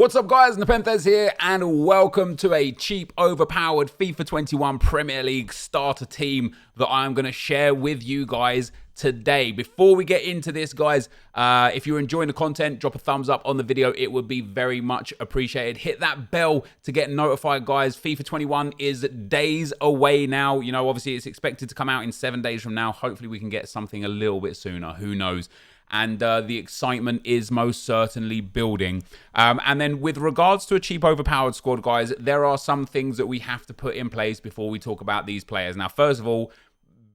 What's up guys, NepentheZ here and welcome to a cheap overpowered FIFA 21 Premier League starter team that I'm going to share with you guys today. Before we get into this guys, if you're enjoying the content, drop a thumbs up on the video. It would be very much appreciated. Hit that bell to get notified guys. FIFA 21 is days away now. You know, obviously it's expected to come out in 7 days from now. Hopefully we can get something a little bit sooner. Who knows? And the excitement is most certainly building. And then with regards to a cheap overpowered squad, guys, there are some things that we have to put in place before we talk about these players. Now, first of all,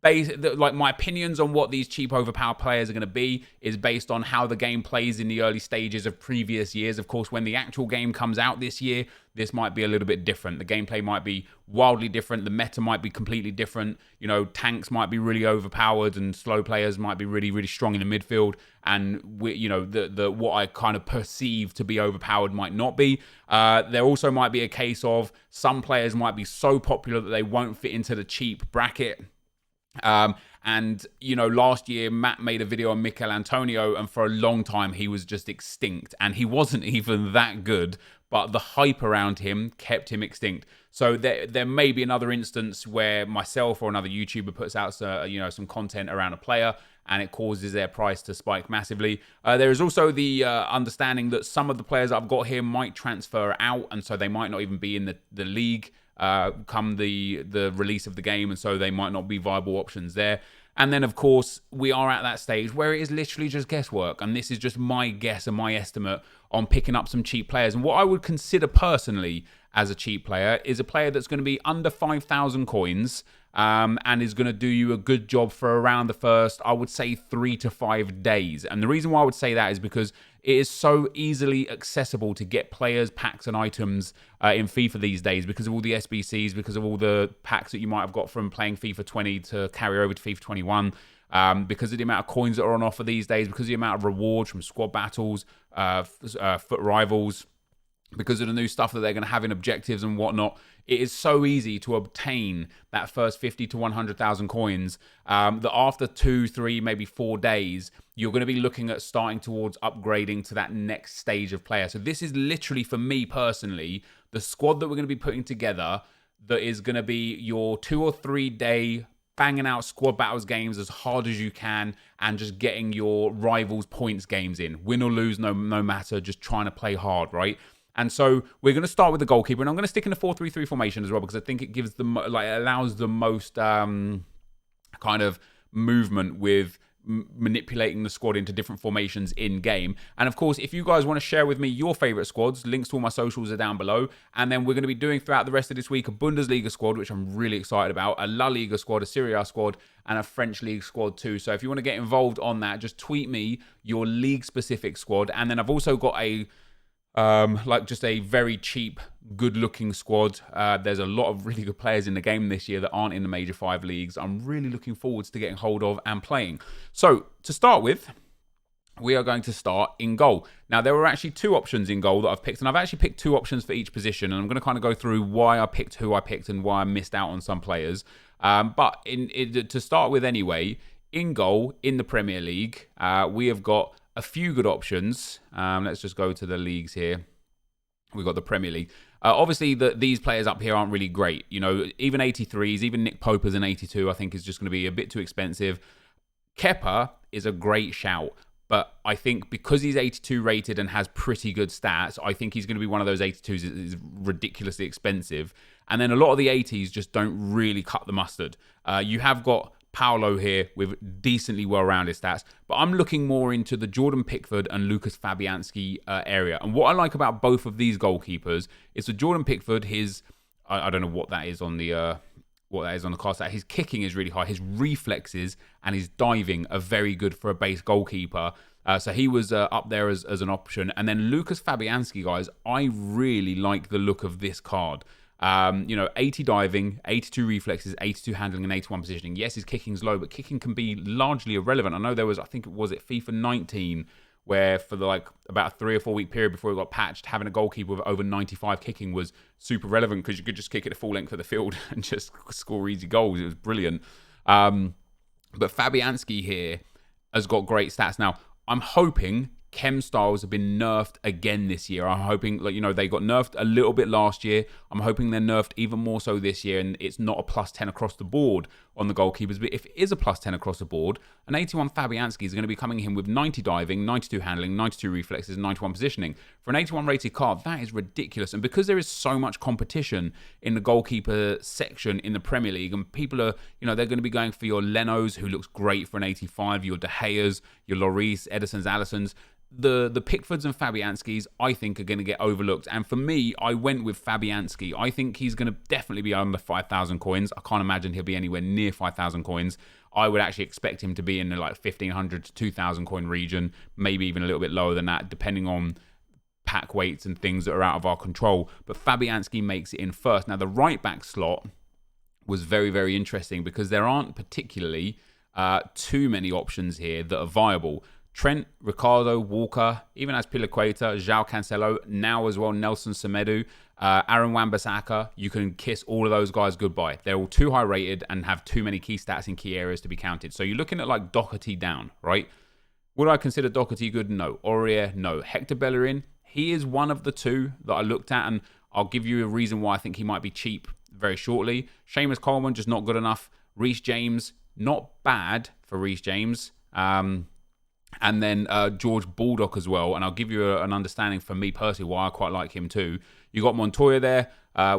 like my opinions on what these cheap overpowered players are going to be is based on how the game plays in the early stages of previous years. Of course, when the actual game comes out this year, this might be a little bit different. The gameplay might be wildly different. The meta might be completely different. You know, tanks might be really overpowered and slow players might be really, really strong in the midfield. And, you know, the what I kind of perceive to be overpowered might not be. There also might be a case of some players might be so popular that they won't fit into the cheap bracket. And, you know, last year, Matt made a video on Mikel Antonio, and for a long time, he was just extinct. And he wasn't even that good, but the hype around him kept him extinct. So there may be another instance where myself or another YouTuber puts out, you know, some content around a player, and it causes their price to spike massively. There is also the understanding that some of the players I've got here might transfer out, and so they might not even be in the league come the release of the game, and so they might not be viable options there. And then, of course, we are at that stage where it is literally just guesswork, and this is just my guess and my estimate on picking up some cheap players. And what I would consider personally as a cheap player is a player that's going to be under 5,000 coins and is going to do you a good job for around the first, I would say, 3 to 5 days. And the reason why I would say that is because it is so easily accessible to get players, packs, and items in FIFA these days because of all the SBCs, because of all the packs that you might have got from playing FIFA 20 to carry over to FIFA 21, because of the amount of coins that are on offer these days, because of the amount of rewards from squad battles, foot rivals, because of the new stuff that they're going to have in objectives and whatnot. It is so easy to obtain that first 50 to 100,000 coins that after 2, 3, maybe 4 days, you're going to be looking at starting towards upgrading to that next stage of player. So this is literally, for me personally, the squad that we're going to be putting together that is going to be your 2 or 3 day banging out squad battles games as hard as you can and just getting your rivals points games in. Win or lose, no matter, just trying to play hard, right? And so we're going to start with the goalkeeper, and I'm going to stick in a 4-3-3 formation as well because I think it gives the allows the most kind of movement with manipulating the squad into different formations in game. And of course, if you guys want to share with me your favorite squads, links to all my socials are down below. And then we're going to be doing throughout the rest of this week a Bundesliga squad, which I'm really excited about, a La Liga squad, a Serie A squad, and a French league squad too. So if you want to get involved on that, just tweet me your league specific squad. And then I've also got a like just a very cheap, good-looking squad. There's a lot of really good players in the game this year that aren't in the major 5 leagues. I'm really looking forward to getting hold of and playing. So to start with, we are going to start in goal. Now, there were actually 2 options in goal that I've picked, and I've actually picked 2 options for each position, and I'm going to kind of go through why I picked who I picked and why I missed out on some players. But to start with anyway, in goal, in the Premier League, we have got a few good options. Let's just go to the leagues here. We've got the Premier League. Obviously, these players up here aren't really great. You know, even 83s, even Nick Pope as an 82, I think is just going to be a bit too expensive. Kepa is a great shout, but I think because he's 82 rated and has pretty good stats, I think he's going to be one of those 82s that is ridiculously expensive. And then a lot of the 80s just don't really cut the mustard. You have got Paolo here with decently well-rounded stats, but I'm looking more into the Jordan Pickford and Lucas Fabianski area. And what I like about both of these goalkeepers is the Jordan Pickford, I don't know what that is on the class stat. His kicking is really high. His reflexes and his diving are very good for a base goalkeeper. So he was up there as an option. And then Lucas Fabianski, guys, I really like the look of this card. You know, 80 diving, 82 reflexes, 82 handling, and 81 positioning. Yes, his kicking's low, but kicking can be largely irrelevant. I know there was, I think it was at FIFA 19, where for about a 3 or 4 week period before it got patched, having a goalkeeper with over 95 kicking was super relevant because you could just kick it at full length of the field and just score easy goals. It was brilliant. But Fabianski here has got great stats. Now, I'm hoping chem styles have been nerfed again this year. I'm hoping, like, they got nerfed a little bit last year. I'm hoping they're nerfed even more so this year, and it's not a plus 10 across the board on the goalkeepers. But if it is a plus 10 across the board, an 81 Fabianski is going to be coming in with 90 diving, 92 handling, 92 reflexes, 91 positioning. For an 81 rated card, that is ridiculous. And because there is so much competition in the goalkeeper section in the Premier League, and people are, they're going to be going for your Lenos, who looks great for an 85, your De Gea's, your Lloris, Edersons, Alissons. The Pickfords and Fabianskis, I think, are going to get overlooked. And for me, I went with Fabianski. I think he's going to definitely be under 5,000 coins. I can't imagine he'll be anywhere near 5,000 coins. I would actually expect him to be in the 1,500 to 2,000 coin region, maybe even a little bit lower than that, depending on pack weights and things that are out of our control. But Fabianski makes it in first. Now, the right back slot was very, very interesting because there aren't particularly too many options here that are viable. Trent, Ricardo, Walker, even Azpilicueta, João Cancelo, now as well Nelson Semedo, Aaron Wan-Bissaka. You can kiss all of those guys goodbye. They're all too high rated and have too many key stats in key areas to be counted. So you're looking at like Doherty down, right? Would I consider Doherty good? No. Aurier? No. Hector Bellerin? He is one of the two that I looked at, and I'll give you a reason why I think he might be cheap very shortly. Seamus Coleman, just not good enough. Reese James, not bad for Reese James. And then George Baldock as well. And I'll give you an understanding for me personally why I quite like him too. You got Montoya there,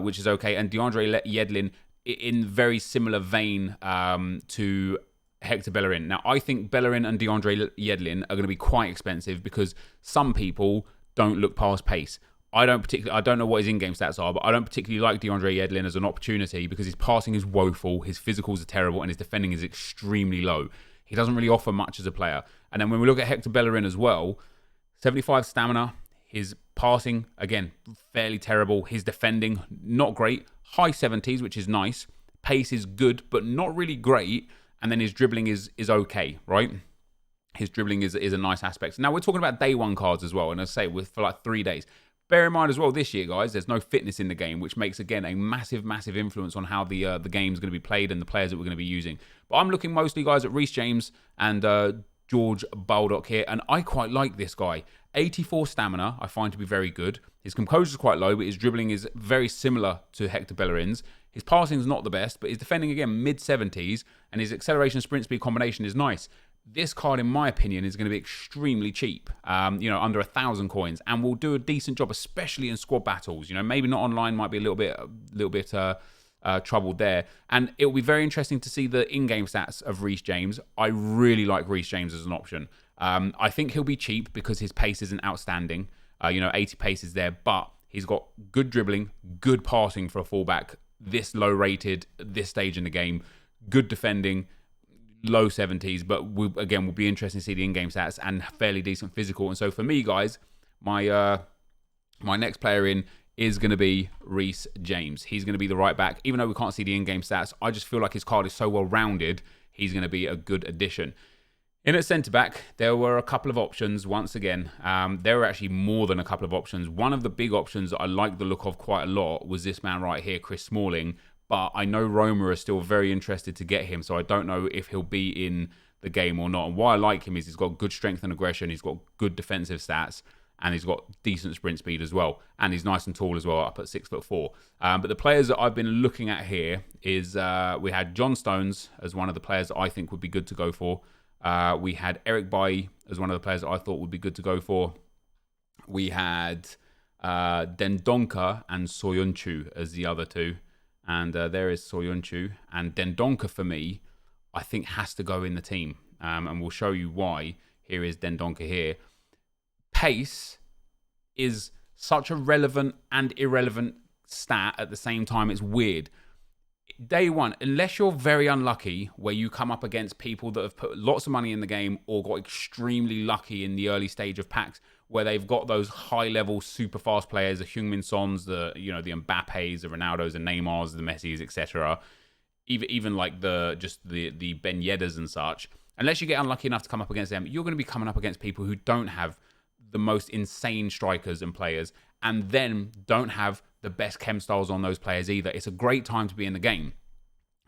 which is okay. And DeAndre Yedlin in very similar vein to Hector Bellerin. Now, I think Bellerin and DeAndre Yedlin are going to be quite expensive because some people don't look past pace. I don't know what his in-game stats are, but I don't particularly like DeAndre Yedlin as an opportunity because his passing is woeful, his physicals are terrible, and his defending is extremely low. He doesn't really offer much as a player. And then when we look at Hector Bellerin as well, 75 stamina, his passing, again, fairly terrible. His defending, not great. High 70s, which is nice. Pace is good, but not really great. And then his dribbling is okay, right? His dribbling is a nice aspect. Now, we're talking about day one cards as well. And as I say, for like 3 days. Bear in mind as well, this year, guys, there's no fitness in the game, which makes, again, a massive, massive influence on how the game's going to be played and the players that we're going to be using. But I'm looking mostly, guys, at Reese James and George Baldock here, and I quite like this guy. 84 stamina, I find to be very good. His composure is quite low, but his dribbling is very similar to Hector Bellerin's. His passing is not the best, but his defending, again, mid-70s, and his acceleration sprint speed combination is nice. This card, in my opinion, is going to be extremely cheap, under 1,000 coins, and will do a decent job, especially in squad battles. Maybe not online, might be a little bit troubled there. And it will be very interesting to see the in-game stats of Reese James. I really like Reese James as an option. I think he'll be cheap because his pace isn't outstanding. 80 pace is there, but he's got good dribbling, good passing for a fullback, this low rated, this stage in the game, good defending, low 70s, but will be interesting to see the in-game stats and fairly decent physical. And so for me, guys, my next player in is going to be Reese James. He's going to be the right back. Even though we can't see the in-game stats, I just feel like his card is so well-rounded, he's going to be a good addition. In at centre-back, there were a couple of options once again. There were actually more than a couple of options. One of the big options that I like the look of quite a lot was this man right here, Chris Smalling. But I know Roma are still very interested to get him, so I don't know if he'll be in the game or not. And why I like him is he's got good strength and aggression, he's got good defensive stats, and he's got decent sprint speed as well. And he's nice and tall as well, up at 6'4". But the players that I've been looking at here is we had John Stones as one of the players that I think would be good to go for. We had Eric Bailly as one of the players that I thought would be good to go for. We had Dendonka and Soyuncu as the other two. And there is Soyuncu. And Dendonka, for me, I think has to go in the team. And we'll show you why. Here is Dendonka here. Pace is such a relevant and irrelevant stat at the same time. It's weird. Day one, unless you're very unlucky, where you come up against people that have put lots of money in the game or got extremely lucky in the early stage of packs, where they've got those high-level, super fast players, the Heung-min Sons, the Mbappes, the Ronaldos, the Neymars, the Messis, etc. Even like the Ben Yedders and such. Unless you get unlucky enough to come up against them, you're going to be coming up against people who don't have the most insane strikers and players, and then don't have the best chem styles on those players either. It's a great time to be in the game.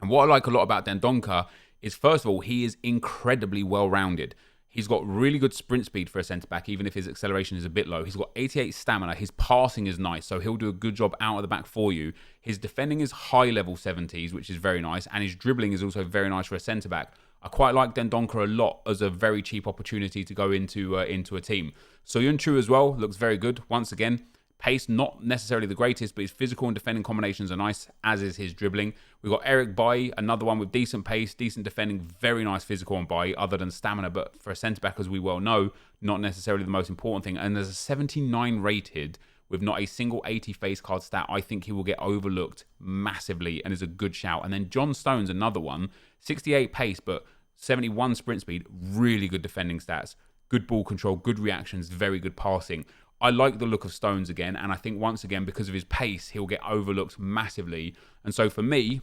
And what I like a lot about Dendonka is, first of all, he is incredibly well-rounded. He's got really good sprint speed for a centre-back, even if his acceleration is a bit low. He's got 88 stamina. His passing is nice, so he'll do a good job out of the back for you. His defending is high-level 70s, which is very nice, and his dribbling is also very nice for a centre-back. I quite like Dendonka a lot as a very cheap opportunity to go into a team. Soyuncu as well looks very good. Once again, pace, not necessarily the greatest, but his physical and defending combinations are nice, as is his dribbling. We've got Eric Bailly, another one with decent pace, decent defending, very nice physical on Bailly, other than stamina, but for a centre-back, as we well know, not necessarily the most important thing. And there's a 79 rated with not a single 80 face card stat. I think he will get overlooked massively and is a good shout. And then John Stones, another one, 68 pace, but 71 sprint speed, really good defending stats, good ball control, good reactions, very good passing. I like the look of Stones again, and I think once again, because of his pace, he'll get overlooked massively. And so for me,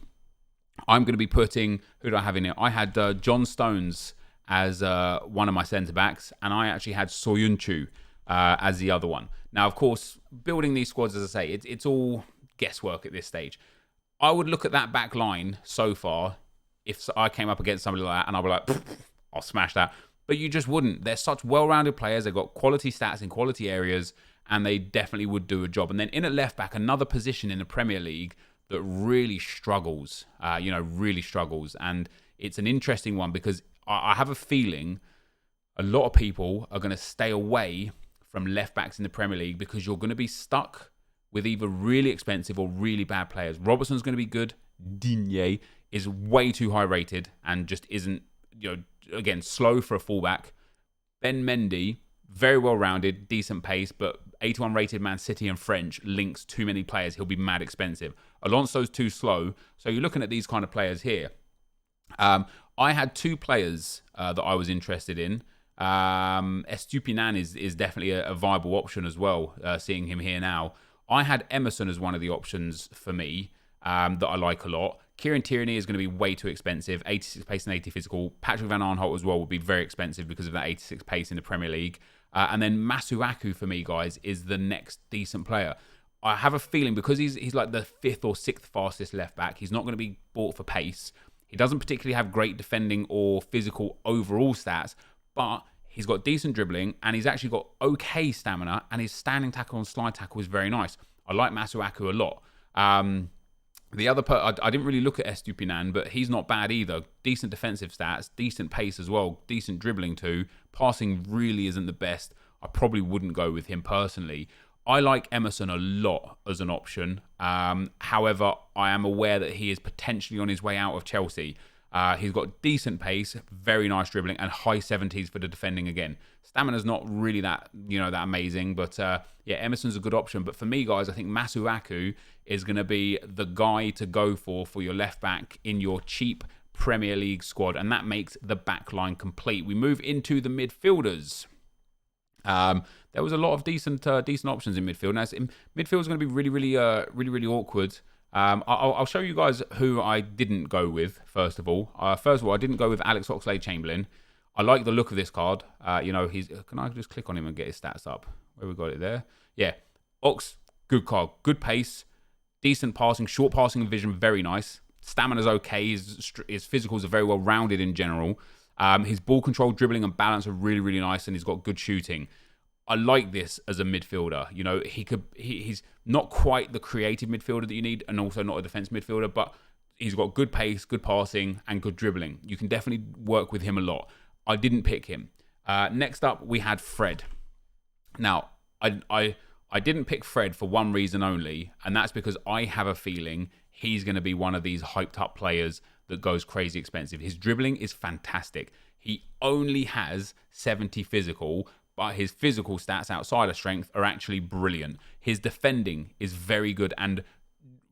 I'm going to be putting, who do I have in here? I had John Stones as one of my centre-backs, and I actually had Soyuncu as the other one. Now, of course, building these squads, as I say, it's all guesswork at this stage. I would look at that back line so far, if I came up against somebody like that, and I'd be like, I'll smash that. But you just wouldn't. They're such well-rounded players. They've got quality stats in quality areas, and they definitely would do a job. And then in at left-back, another position in the Premier League that really struggles, really struggles. And it's an interesting one because I have a feeling a lot of people are going to stay away from left-backs in the Premier League because you're going to be stuck with either really expensive or really bad players. Robertson's going to be good. Digne is way too high rated and just isn't, again, slow for a fullback. Ben Mendy, very well rounded, decent pace, but 81 rated Man City and French links too many players. He'll be mad expensive. Alonso's too slow. So you're looking at these kind of players here. I had two players that I was interested in. Estupinan is definitely a viable option as well, seeing him here now. I had Emerson as one of the options for me that I like a lot. Kieran Tierney is going to be way too expensive. 86 pace and 80 physical. Patrick Van Aanholt as well would be very expensive because of that 86 pace in the Premier League. And then Masuaku for me, guys, is the next decent player. I have a feeling because he's like the 5th or 6th fastest left back, he's not going to be bought for pace. He doesn't particularly have great defending or physical overall stats, but he's got decent dribbling and he's actually got okay stamina, and his standing tackle and slide tackle is very nice. I like Masuaku a lot. The other I didn't really look at Estupinan, but he's not bad either. Decent defensive stats, decent pace as well, decent dribbling too. Passing really isn't the best. I probably wouldn't go with him personally. I like Emerson a lot as an option. However, I am aware that he is potentially on his way out of Chelsea. He's got decent pace, very nice dribbling, and high 70s for the defending again. Stamina's not really that amazing, but Emerson's a good option. But for me, guys, I think Masuaku is going to be the guy to go for your left back in your cheap Premier League squad, and that makes the back line complete. We move into the midfielders. There was a lot of decent options in midfield. Now, midfield is going to be really awkward. I'll show you guys who I didn't go with, first of all. I didn't go with Alex Oxlade-Chamberlain. I like the look of this card. Can I just click on him and get his stats up? Where we got it there? Yeah. Ox, good card. Good pace. Decent passing. Short passing and vision, very nice. Stamina's okay. His physicals are very well rounded in general. His ball control, dribbling and balance are really nice, and he's got good shooting. I like this as a midfielder. He's not quite the creative midfielder that you need, and also not a defense midfielder, but he's got good pace, good passing, and good dribbling. You can definitely work with him a lot. I didn't pick him. Next up, we had Fred. Now, I didn't pick Fred for one reason only, and that's because I have a feeling he's going to be one of these hyped up players that goes crazy expensive. His dribbling is fantastic. He only has 70 physical, but his physical stats outside of strength are actually brilliant. His defending is very good and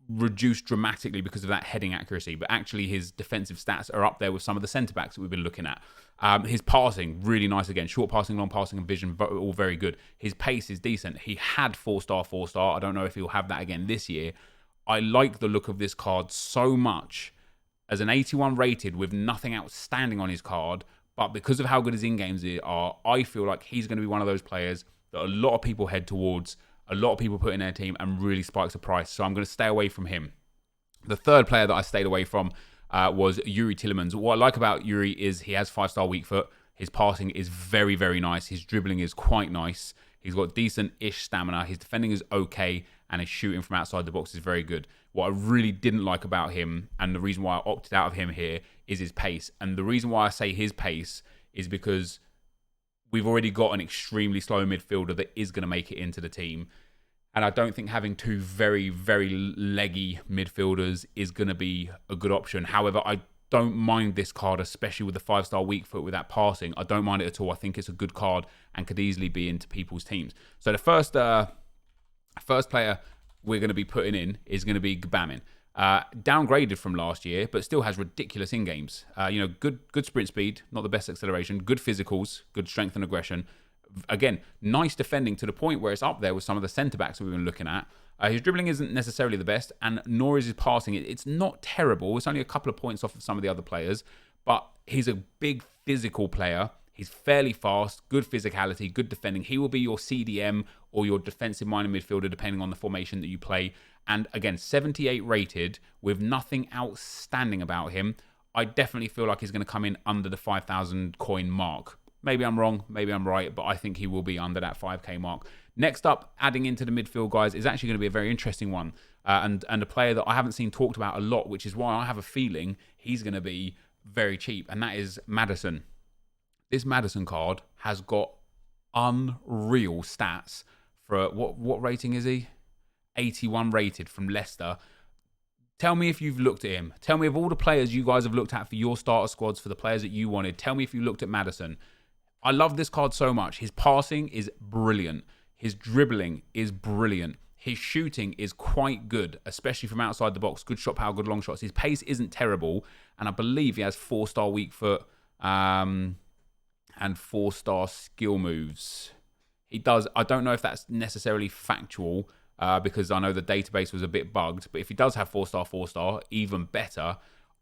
reduced dramatically because of that heading accuracy, but actually his defensive stats are up there with some of the centre-backs that we've been looking at. His passing, really nice again. Short passing, long passing, and vision, all very good. His pace is decent. He had 4-star. I don't know if he'll have that again this year. I like the look of this card so much. As an 81 rated with nothing outstanding on his card, but because of how good his in-games are, I feel like he's going to be one of those players that a lot of people head towards, a lot of people put in their team, and really spikes the price. So I'm going to stay away from him. The third player that I stayed away from was Yuri Tillemanns. What I like about Yuri is he has 5-star weak foot. His passing is very, very nice. His dribbling is quite nice. He's got decent-ish stamina. His defending is okay, and his shooting from outside the box is very good. What I really didn't like about him, and the reason why I opted out of him here, is his pace. And the reason why I say his pace is because we've already got an extremely slow midfielder that is going to make it into the team. And I don't think having two very, very leggy midfielders is going to be a good option. However, I don't mind this card, especially with the 5-star weak foot with that passing. I don't mind it at all. I think it's a good card and could easily be into people's teams. So the first player we're going to be putting in is going to be Gbamin. Downgraded from last year, but still has ridiculous in-games. Good sprint speed, not the best acceleration, good physicals, good strength and aggression. Again, nice defending to the point where it's up there with some of the centre-backs that we've been looking at. His dribbling isn't necessarily the best, and nor is his passing. It's not terrible. It's only a couple of points off of some of the other players, but he's a big physical player. He's fairly fast, good physicality, good defending. He will be your CDM or your defensive-minded midfielder, depending on the formation that you play. And again, 78 rated with nothing outstanding about him. I definitely feel like he's going to come in under the 5,000 coin mark. Maybe I'm wrong, maybe I'm right, but I think he will be under that 5k mark. Next up, adding into the midfield, guys, is actually going to be a very interesting one. And a player that I haven't seen talked about a lot, which is why I have a feeling he's going to be very cheap, and that is Maddison. This Maddison card has got unreal stats for, what rating is he? 81 rated from Leicester. Tell me if you've looked at him. Tell me of all the players you guys have looked at for your starter squads, for the players that you wanted. Tell me if you looked at Maddison. I love this card so much. His passing is brilliant. His dribbling is brilliant. His shooting is quite good, especially from outside the box. Good shot power, good long shots. His pace isn't terrible. And I believe he has 4-star weak foot and 4-star skill moves. He does. I don't know if that's necessarily factual because I know the database was a bit bugged. But if he does have 4-star, even better.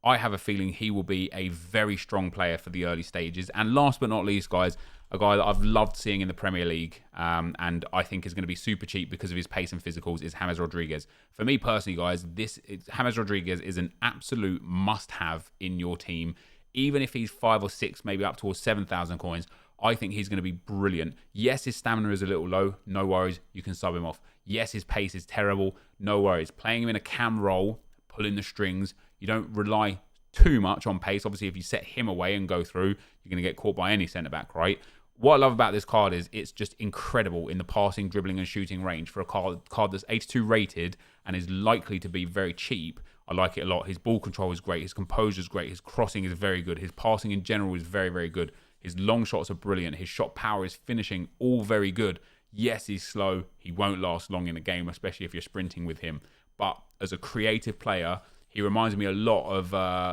I have a feeling he will be a very strong player for the early stages. And last but not least, guys, a guy that I've loved seeing in the Premier League and I think is going to be super cheap because of his pace and physicals is James Rodriguez. For me personally, guys, James Rodriguez is an absolute must-have in your team. Even if he's 5 or 6, maybe up towards 7,000 coins, I think he's going to be brilliant. Yes, his stamina is a little low. No worries. You can sub him off. Yes, his pace is terrible. No worries. Playing him in a cam role, pulling the strings, you don't rely too much on pace. Obviously, if you set him away and go through, you're going to get caught by any centre-back, right? What I love about this card is it's just incredible in the passing, dribbling, and shooting range. For a card that's 82 rated and is likely to be very cheap, I like it a lot. His ball control is great. His composure is great. His crossing is very good. His passing in general is very, very good. His long shots are brilliant. His shot power, his finishing, all very good. Yes, he's slow. He won't last long in a game, especially if you're sprinting with him. But as a creative player, he reminds me a lot of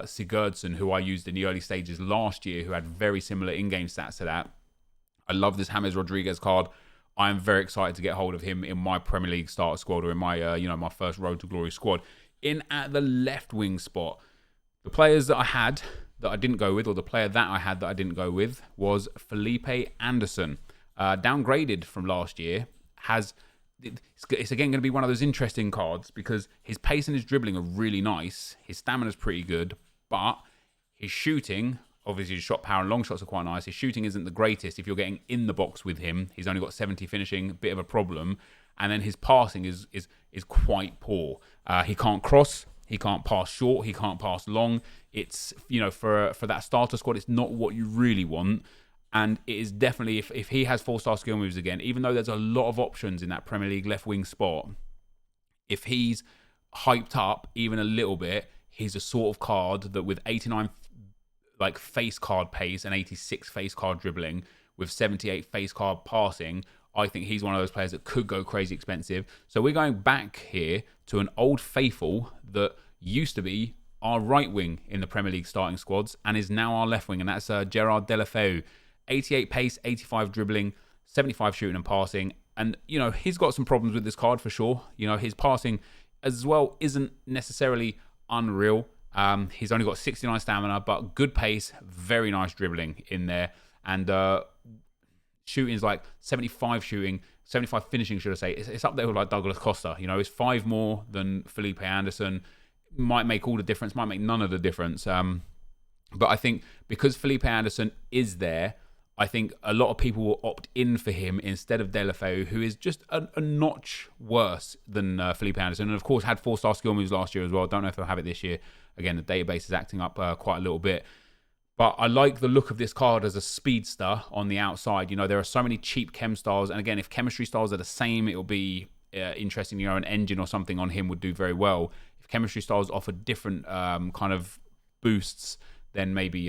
Sigurdsson, who I used in the early stages last year, who had very similar in-game stats to that. I love this James Rodriguez card. I am very excited to get hold of him in my Premier League starter squad or in my, my first Road to Glory squad. In at the left wing spot, the players that I had that I didn't go with, or the player that I had that I didn't go with, was Felipe Anderson. Downgraded from last year, it's again going to be one of those interesting cards because his pace and his dribbling are really nice. His stamina's pretty good, but his shooting, obviously his shot power and long shots are quite nice. His shooting isn't the greatest if you're getting in the box with him. He's only got 70 finishing, a bit of a problem. And then his passing is quite poor. He can't cross, he can't pass short, he can't pass long. It's, for that starter squad, it's not what you really want. And it is definitely, if he has 4-star skill moves again, even though there's a lot of options in that Premier League left wing spot, if he's hyped up even a little bit, he's a sort of card that with 89 face card pace and 86 face card dribbling with 78 face card passing, I think he's one of those players that could go crazy expensive. So we're going back here to an old faithful that used to be our right wing in the Premier League starting squads and is now our left wing, and that's Gerard Deulofeu. 88 pace, 85 dribbling, 75 shooting and passing. And, he's got some problems with this card for sure. His passing as well isn't necessarily unreal. He's only got 69 stamina, but good pace, very nice dribbling in there. And shooting is like 75 shooting, 75 finishing, should I say. It's up there with like Douglas Costa. It's 5 more than Felipe Anderson. Might make all the difference, might make none of the difference. But I think because Felipe Anderson is there, I think a lot of people will opt in for him instead of Deulofeu, who is just a notch worse than Felipe Anderson. And of course, had 4-star skill moves last year as well. Don't know if they'll have it this year. Again, the database is acting up quite a little bit. But I like the look of this card as a speedster on the outside. You know, there are so many cheap chem styles. And again, if chemistry styles are the same, it'll be interesting. You know, an engine or something on him would do very well. If chemistry styles offer different kind of boosts, then maybe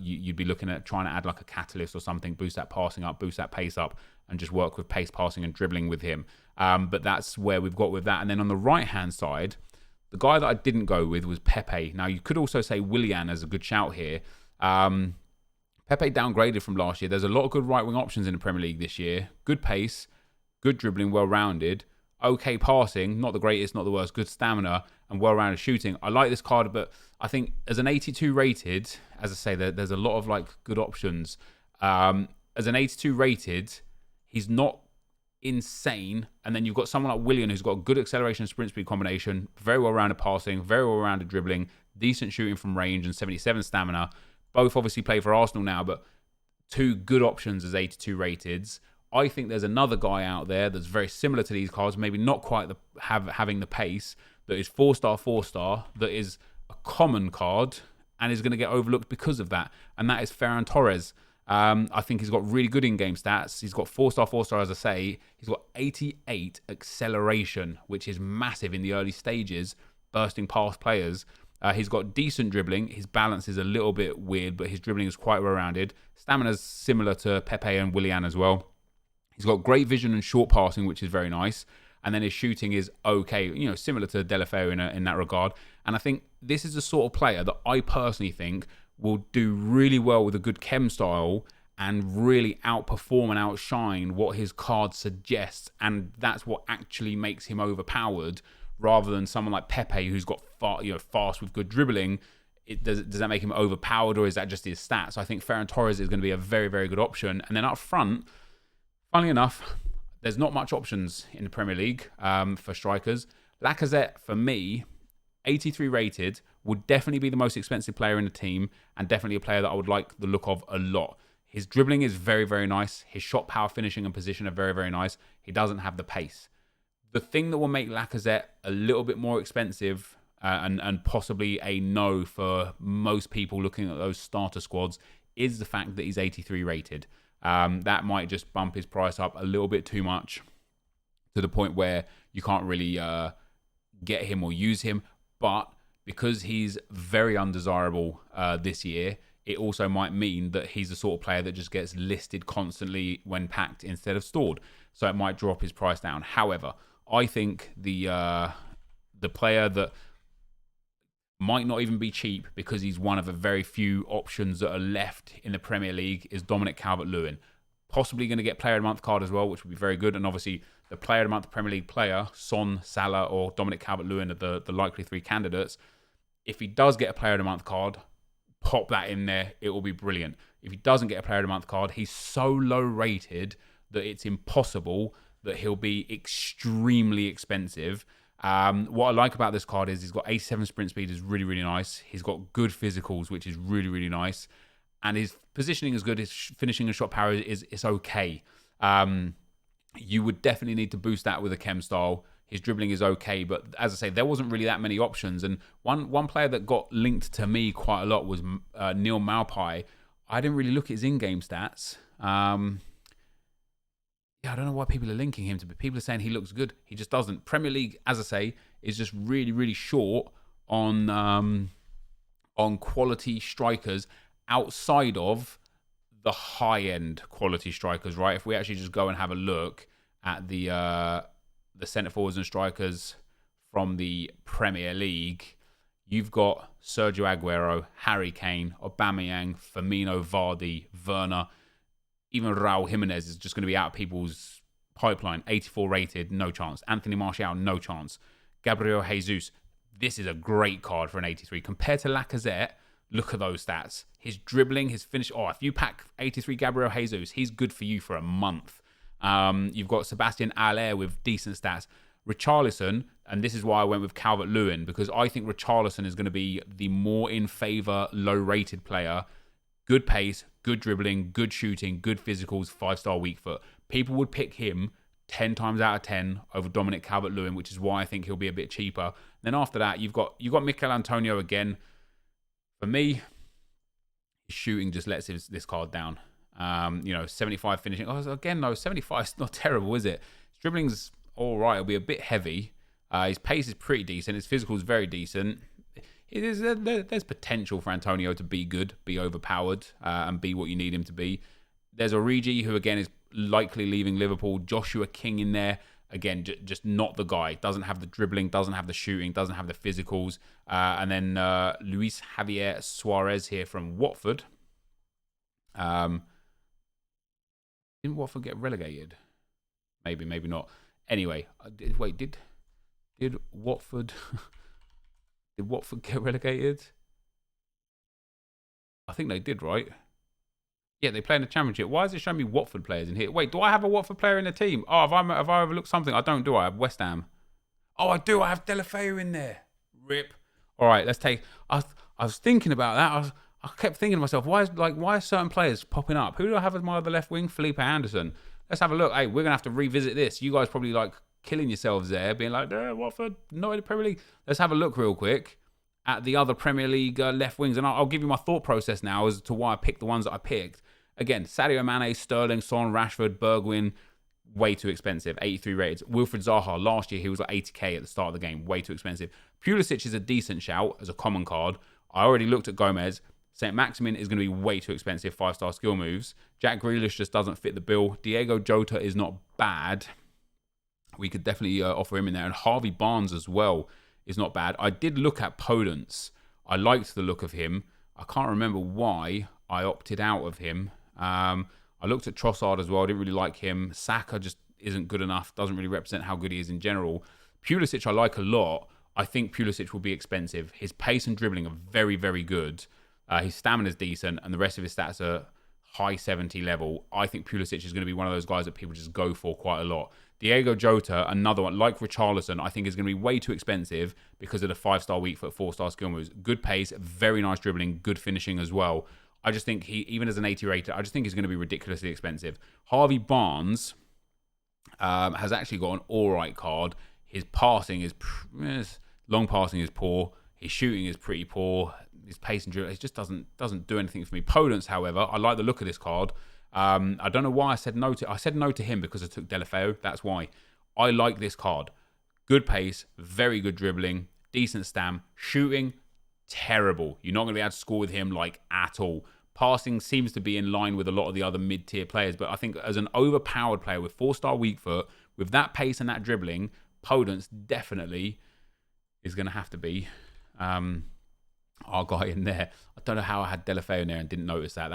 you'd be looking at trying to add like a catalyst or something, boost that passing up, boost that pace up, and just work with pace passing and dribbling with him. But that's where we've got with that. And then on the right-hand side, the guy that I didn't go with was Pepe. Now, you could also say Willian as a good shout here. Pepe downgraded from last year. There's a lot of good right-wing options in the Premier League this year. Good pace, good dribbling, well-rounded. Okay passing, not the greatest, not the worst, good stamina, and well-rounded shooting. I like this card, but I think as an 82 rated, as I say, there's a lot of like good options. As an 82 rated, he's not insane. And then you've got someone like Willian who's got good acceleration and sprint speed combination, very well-rounded passing, very well-rounded dribbling, decent shooting from range, and 77 stamina. Both obviously play for Arsenal now, but two good options as 82 rateds. I think there's another guy out there that's very similar to these cards, maybe not quite having the pace, that is 4-star, that is a common card and is going to get overlooked because of that. And that is Ferran Torres. I think he's got really good in-game stats. He's got 4-star, as I say. He's got 88 acceleration, which is massive in the early stages, bursting past players. He's got decent dribbling. His balance is a little bit weird, but his dribbling is quite well-rounded. Stamina's similar to Pepe and Willian as well. He's got great vision and short passing, which is very nice. And then his shooting is okay, you know, similar to Deulofeu in that regard. And I think this is the sort of player that I personally think will do really well with a good chem style and really outperform and outshine what his card suggests. And that's what actually makes him overpowered, rather than someone like Pepe who's got fast with good dribbling. Does that make him overpowered, or is that just his stats? I think Ferran Torres is going to be a very, very good option. And then up front, funnily enough, there's not much options in the Premier League for strikers. Lacazette, for me, 83 rated, would definitely be the most expensive player in the team, and definitely a player that I would like the look of a lot. His dribbling is very, very nice. His shot power, finishing, and position are very, very nice. He doesn't have the pace. The thing that will make Lacazette a little bit more expensive and possibly a no for most people looking at those starter squads is the fact that he's 83 rated. That might just bump his price up a little bit too much to the point where you can't really get him or use him. But because he's very undesirable this year, it also might mean that he's the sort of player that just gets listed constantly when packed instead of stored. So it might drop his price down. However, I think the player that might not even be cheap because he's one of the very few options that are left in the Premier League is Dominic Calvert-Lewin. Possibly going to get Player of the Month card as well, which would be very good. And obviously, the Player of the Month Premier League player, Son, Salah, or Dominic Calvert-Lewin are the likely three candidates. If he does get a Player of the Month card, pop that in there. It will be brilliant. If he doesn't get a Player of the Month card, he's so low rated that it's impossible that he'll be extremely expensive. What I like about this card is he's got 87 sprint speed, is really, really nice. He's got good physicals, which is really, really nice. And his positioning is good. His finishing and shot power is okay. You would definitely need to boost that with a chem style. His dribbling is okay, but as I say, there wasn't really that many options. And one player that got linked to me quite a lot was Neil Maupay. I didn't really look at his in-game stats. I don't know why people are linking him to, but people are saying he looks good. He just doesn't. Premier League, as I say, is just really, really short on quality strikers outside of the high-end quality strikers, right? If we actually just go and have a look at the centre forwards and strikers from the Premier League, you've got Sergio Aguero, Harry Kane, Aubameyang, Firmino, Vardy, Werner. Even Raul Jimenez is just going to be out of people's pipeline. 84 rated, no chance. Anthony Martial, no chance. Gabriel Jesus, this is a great card for an 83. Compared to Lacazette, look at those stats. His dribbling, his finish. Oh, if you pack 83 Gabriel Jesus, he's good for you for a month. You've got Sebastian Haller with decent stats. Richarlison, and this is why I went with Calvert-Lewin, because I think Richarlison is going to be the more in favour, low-rated player. Good pace, good dribbling, good shooting, good physicals, 5-star weak foot. People would pick him 10 times out of 10 over Dominic Calvert-Lewin, which is why I think he'll be a bit cheaper. Then after that, you've got Mikel Antonio again. For me, his shooting just lets this card down. 75 finishing. Oh, again, no, 75 is not terrible, is it? His dribbling's all right. It'll be a bit heavy. His pace is pretty decent. His physical is very decent. There's potential for Antonio to be good, be overpowered, and be what you need him to be. There's Origi, who again is likely leaving Liverpool. Joshua King in there. Again, just not the guy. Doesn't have the dribbling, doesn't have the shooting, doesn't have the physicals. And then Luis Javier Suarez here from Watford. Didn't Watford get relegated? Maybe not. Anyway, did Watford did Watford get relegated? I think they did, right? Yeah, they play in the Championship. Why is it showing me Watford players in here? Wait, do I have a Watford player in the team? Oh, have I overlooked something? I don't, do I? I have West Ham. Oh, I do. I have Deulofeu in there. Rip. All right, let's take... I was thinking about that. I kept thinking to myself, why are certain players popping up? Who do I have as my other left wing? Felipe Anderson. Let's have a look. Hey, we're going to have to revisit this. You guys probably killing yourselves there, being like, Watford, not in the Premier League. Let's have a look real quick at the other Premier League left wings. And I'll give you my thought process now as to why I picked the ones that I picked. Again, Sadio Mane, Sterling, Son, Rashford, Bergwijn, way too expensive, 83 rated. Wilfried Zaha, last year he was 80k at the start of the game, way too expensive. Pulisic is a decent shout as a common card. I already looked at Gomez. St. Maximin is going to be way too expensive, 5-star skill moves. Jack Grealish just doesn't fit the bill. Diego Jota is not bad. We could definitely offer him in there. And Harvey Barnes as well is not bad. I did look at Podence. I liked the look of him. I can't remember why I opted out of him. I looked at Trossard as well. I didn't really like him. Saka just isn't good enough. Doesn't really represent how good he is in general. Pulisic I like a lot. I think Pulisic will be expensive. His pace and dribbling are very, very good. His stamina is decent. And the rest of his stats are high 70 level. I think Pulisic is going to be one of those guys that people just go for quite a lot. Diego Jota, another one, like Richarlison, I think is going to be way too expensive because of the 5-star weak foot, 4-star skill moves. Good pace, very nice dribbling, good finishing as well. I just think he, even as an 80 rated, I just think he's going to be ridiculously expensive. Harvey Barnes has actually got an all right card. His passing is long passing is poor. His shooting is pretty poor. His pace and dribbling, it just doesn't do anything for me. Podence, however, I like the look of this card. I don't know why I said no to him because I took Deulofeu. That's why. I like this card. Good pace, very good dribbling, decent stam, shooting. Terrible. You're not going to be able to score with him at all. Passing seems to be in line with a lot of the other mid-tier players, but I think as an overpowered player with 4-star weak foot, with that pace and that dribbling, Podence definitely is going to have to be our guy in there. I don't know how I had Deulofeu in there and didn't notice that.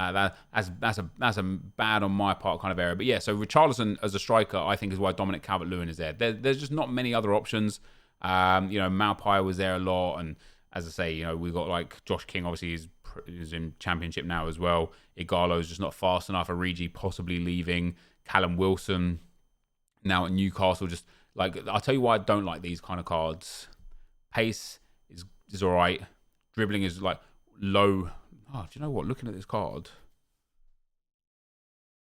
That's a bad on my part kind of error. But yeah, so Richarlison as a striker, I think is why Dominic Calvert-Lewin is there. There's just not many other options. Maupay was there a lot, and as I say, we've got Josh King, obviously he's in Championship now as well. Igalo's just not fast enough. Origi possibly leaving. Callum Wilson now at Newcastle. Just I'll tell you why I don't like these kind of cards. Pace is all right. Dribbling is low. Oh, do you know what? Looking at this card,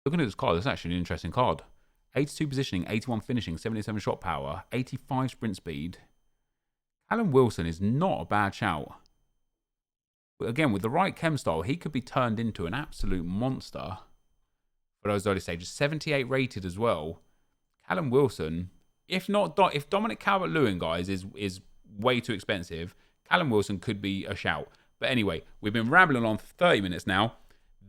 that's actually an interesting card. 82 positioning, 81 finishing, 77 shot power, 85 sprint speed. Callum Wilson is not a bad shout. But again, with the right chem style, he could be turned into an absolute monster for those early stages. 78 rated as well. Callum Wilson, if Dominic Calvert-Lewin, guys, is way too expensive, Callum Wilson could be a shout. But anyway, we've been rambling on for 30 minutes now.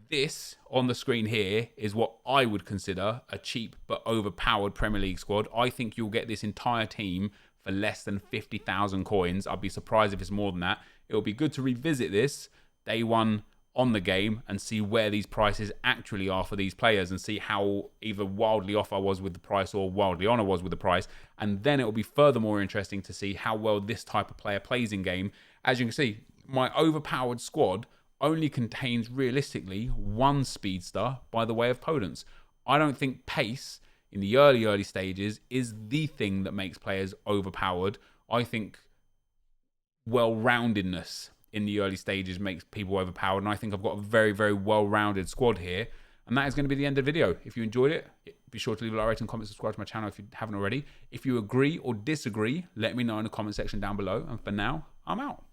This on the screen here is what I would consider a cheap but overpowered Premier League squad. I think you'll get this entire team for less than 50,000 coins. I'd be surprised if it's more than that. It'll be good to revisit this day one on the game and see where these prices actually are for these players and see how either wildly off I was with the price or wildly on I was with the price. And then it'll be furthermore interesting to see how well this type of player plays in game. As you can see, my overpowered squad only contains realistically one speedster by the way of Podence. I don't think pace in the early stages is the thing that makes players overpowered. I think well-roundedness in the early stages makes people overpowered. And I think I've got a very, very well-rounded squad here. And that is going to be the end of the video. If you enjoyed it, be sure to leave a like, rating, comment, subscribe to my channel if you haven't already. If you agree or disagree, let me know in the comment section down below. And for now, I'm out.